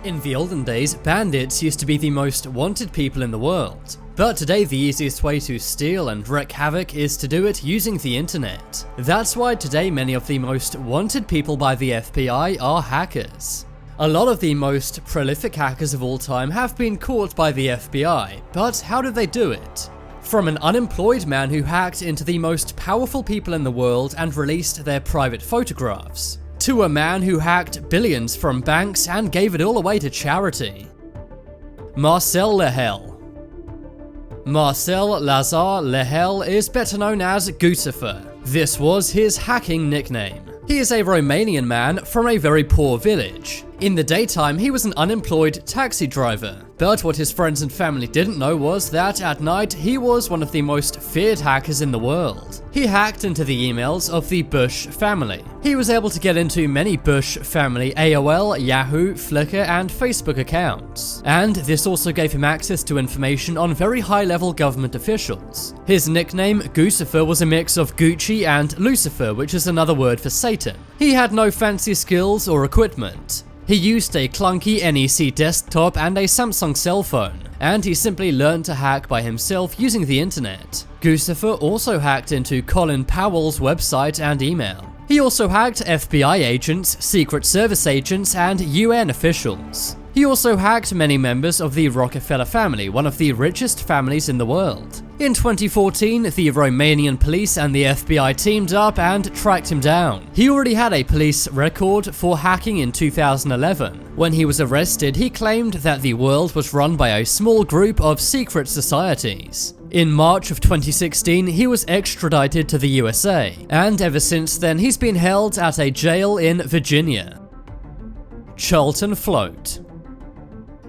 In the olden days, bandits used to be the most wanted people in the world. But today the easiest way to steal and wreak havoc is to do it using the internet. That's why today many of the most wanted people by the FBI are hackers. A lot of the most prolific hackers of all time have been caught by the FBI, but how did they do it? From an unemployed man who hacked into the most powerful people in the world and released their private photographs, to a man who hacked billions from banks and gave it all away to charity. Marcel Lehel. Marcel Lazare Lehel is better known as Guccifer. This was his hacking nickname. He is a Romanian man from a very poor village. In the daytime, he was an unemployed taxi driver, but what his friends and family didn't know was that at night, he was one of the most feared hackers in the world. He hacked into the emails of the Bush family. He was able to get into many Bush family AOL, Yahoo, Flickr, and Facebook accounts, and this also gave him access to information on very high-level government officials. His nickname, Guccifer, was a mix of Gucci and Lucifer, which is another word for Satan. He had no fancy skills or equipment. He used a clunky NEC desktop and a Samsung cell phone, and he simply learned to hack by himself using the internet. Guccifer also hacked into Colin Powell's website and email. He also hacked FBI agents, Secret Service agents, and UN officials. He also hacked many members of the Rockefeller family, one of the richest families in the world. In 2014, the Romanian police and the FBI teamed up and tracked him down. He already had a police record for hacking in 2011. When he was arrested, he claimed that the world was run by a small group of secret societies. In March of 2016, he was extradited to the USA, and ever since then he's been held at a jail in Virginia. Charlton Float.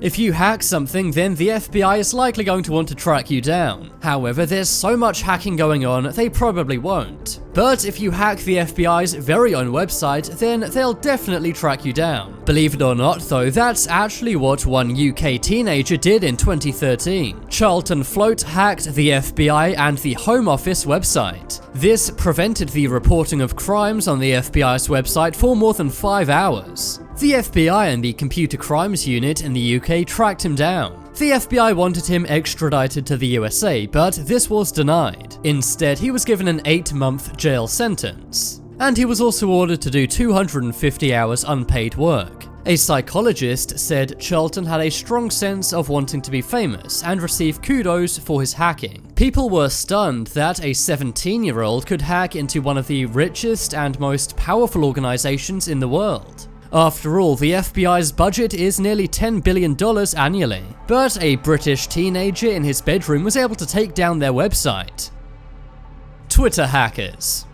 If you hack something, then the FBI is likely going to want to track you down. However, there's so much hacking going on, they probably won't. But if you hack the FBI's very own website, then they'll definitely track you down. Believe it or not though, that's actually what one UK teenager did in 2013. Charlton Float hacked the FBI and the Home Office website. This prevented the reporting of crimes on the FBI's website for more than 5 hours. The FBI and the Computer Crimes Unit in the UK tracked him down. The FBI wanted him extradited to the USA, but this was denied. Instead, he was given an 8-month jail sentence. And he was also ordered to do 250 hours unpaid work. A psychologist said Charlton had a strong sense of wanting to be famous and receive kudos for his hacking. People were stunned that a 17-year-old could hack into one of the richest and most powerful organizations in the world. After all, the FBI's budget is nearly $10 billion annually, but a British teenager in his bedroom was able to take down their website. Twitter hackers.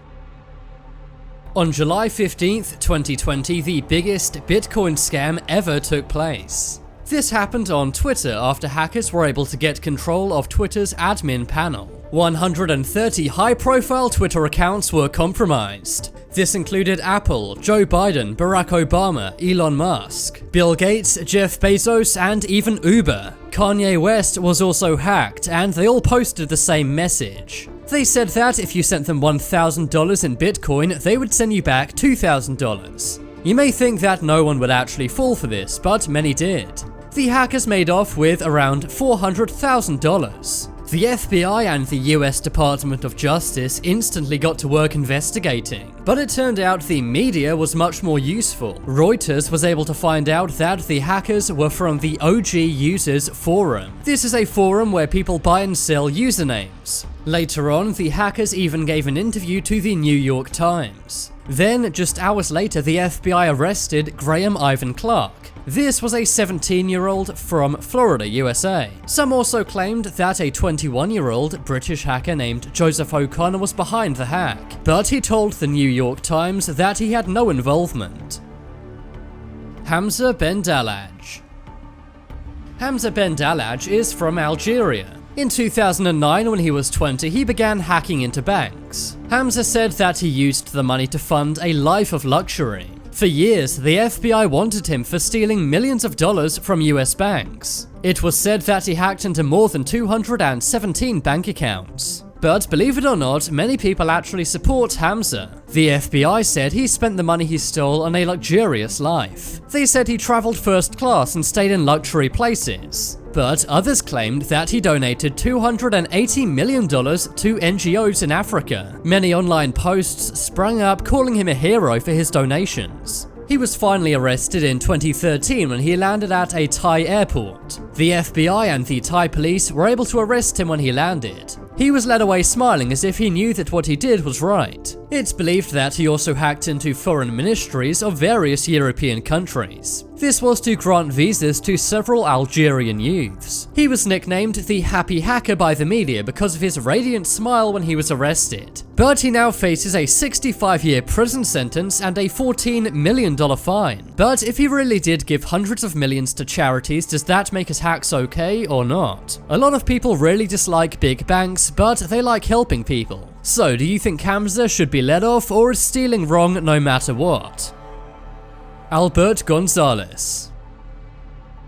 On July 15th, 2020, the biggest Bitcoin scam ever took place. This happened on Twitter after hackers were able to get control of Twitter's admin panel. 130 high-profile Twitter accounts were compromised. This included Apple, Joe Biden, Barack Obama, Elon Musk, Bill Gates, Jeff Bezos, and even Uber. Kanye West was also hacked, and they all posted the same message. They said that if you sent them $1,000 in Bitcoin, they would send you back $2,000. You may think that no one would actually fall for this, but many did. The hackers made off with around $400,000. The FBI and the US Department of Justice instantly got to work investigating, but it turned out the media was much more useful. Reuters was able to find out that the hackers were from the OG Users Forum. This is a forum where people buy and sell usernames. Later on, the hackers even gave an interview to the New York Times. Then, just hours later, the FBI arrested Graham Ivan Clark. This was a 17-year-old from Florida, USA. Some also claimed that a 21-year-old British hacker named Joseph O'Connor was behind the hack, but he told the New York Times that he had no involvement. Hamza Bendalaj. Hamza Bendalaj is from Algeria. In 2009, when he was 20, he began hacking into banks. Hamza said that he used the money to fund a life of luxury. For years, the FBI wanted him for stealing millions of dollars from US banks. It was said that he hacked into more than 217 bank accounts. But believe it or not, many people actually support Hamza. The FBI said he spent the money he stole on a luxurious life. They said he traveled first class and stayed in luxury places. But others claimed that he donated $280 million to NGOs in Africa. Many online posts sprang up calling him a hero for his donations. He was finally arrested in 2013 when he landed at a Thai airport. The FBI and the Thai police were able to arrest him when he landed. He was led away smiling as if he knew that what he did was right. It's believed that he also hacked into foreign ministries of various European countries. This was to grant visas to several Algerian youths. He was nicknamed the Happy Hacker by the media because of his radiant smile when he was arrested. But he now faces a 65-year prison sentence and a $14 million fine. But if he really did give hundreds of millions to charities, does that make his hacks okay or not? A lot of people really dislike big banks, but they like helping people. So do you think Hamza should be let off, or is stealing wrong no matter what? Albert Gonzalez.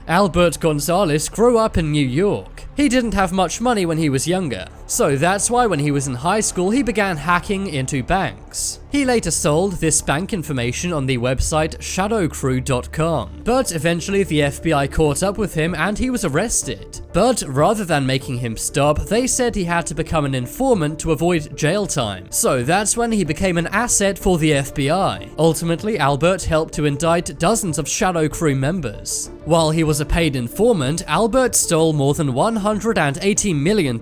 Albert Gonzalez grew up in New York. He didn't have much money when he was younger, so that's why when he was in high school he began hacking into banks. He later sold this bank information on the website shadowcrew.com, but eventually the FBI caught up with him and he was arrested. But rather than making him stop, they said he had to become an informant to avoid jail time, so that's when he became an asset for the FBI. Ultimately, Albert helped to indict dozens of Shadow Crew members. While he was a paid informant, Albert stole more than $180 million.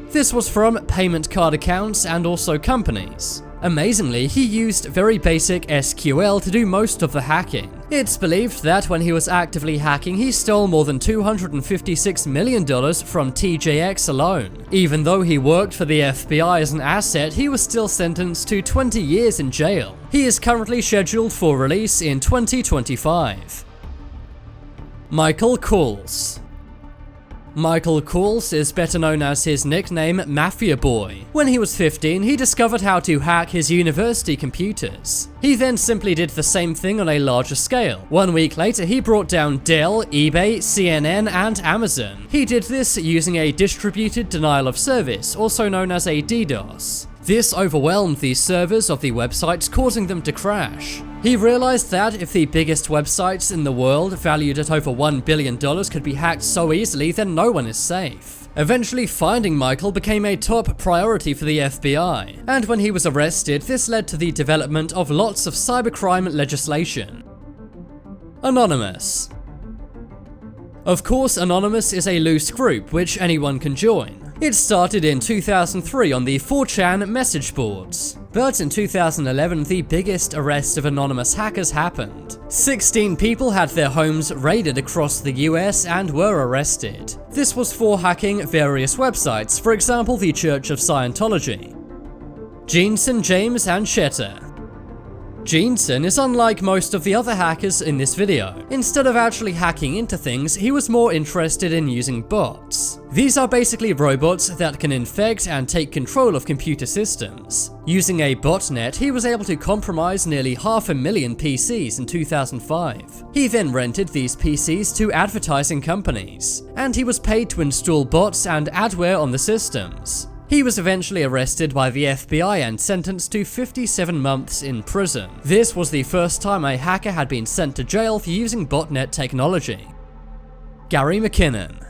This was from payment card accounts and also companies. Amazingly, he used very basic SQL to do most of the hacking. It's believed that when he was actively hacking, he stole more than $256 million from TJX alone. Even though he worked for the FBI as an asset, he was still sentenced to 20 years in jail. He is currently scheduled for release in 2025. Michael Kors. Michael Kors is better known as his nickname Mafia Boy. When he was 15, he discovered how to hack his university computers. He then simply did the same thing on a larger scale. 1 week later, he brought down Dell, eBay, CNN, and Amazon. He did this using a distributed denial of service, also known as a DDoS. This overwhelmed the servers of the websites, causing them to crash. He realized that if the biggest websites in the world, valued at over $1 billion, could be hacked so easily, then no one is safe. Eventually, finding Michael became a top priority for the FBI, and when he was arrested, this led to the development of lots of cybercrime legislation. Anonymous. Of course, Anonymous is a loose group which anyone can join. It started in 2003 on the 4chan message boards. But in 2011, the biggest arrest of anonymous hackers happened. 16 people had their homes raided across the US and were arrested. This was for hacking various websites, for example the Church of Scientology. Jensen, James, and Shetter. Jensen is unlike most of the other hackers in this video. Instead of actually hacking into things, he was more interested in using bots. These are basically robots that can infect and take control of computer systems. Using a botnet, he was able to compromise nearly 500,000 PCs in 2005. He then rented these PCs to advertising companies, and he was paid to install bots and adware on the systems. He was eventually arrested by the FBI and sentenced to 57 months in prison. This was the first time a hacker had been sent to jail for using botnet technology. Gary McKinnon.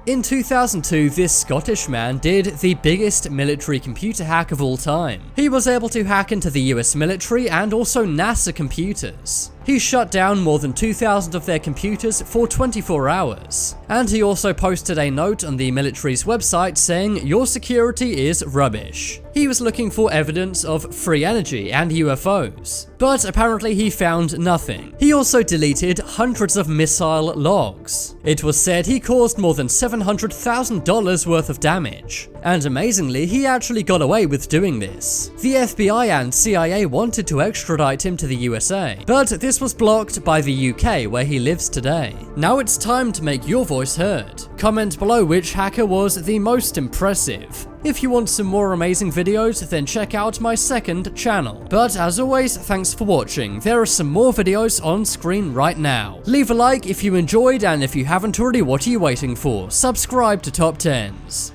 In 2002, this Scottish man did the biggest military computer hack of all time. He was able to hack into the US military and also NASA computers. He shut down more than 2,000 of their computers for 24 hours. And he also posted a note on the military's website saying, "Your security is rubbish." He was looking for evidence of free energy and UFOs, but apparently he found nothing. He also deleted hundreds of missile logs. It was said he caused more than $700,000 worth of damage. And amazingly, he actually got away with doing this. The FBI and CIA wanted to extradite him to the USA, but this was blocked by the UK, where he lives today. Now it's time to make your voice heard. Comment below which hacker was the most impressive. If you want some more amazing videos, then check out my second channel. But as always, thanks for watching. There are some more videos on screen right now. Leave a like if you enjoyed, and if you haven't already, what are you waiting for? Subscribe to Top 10s.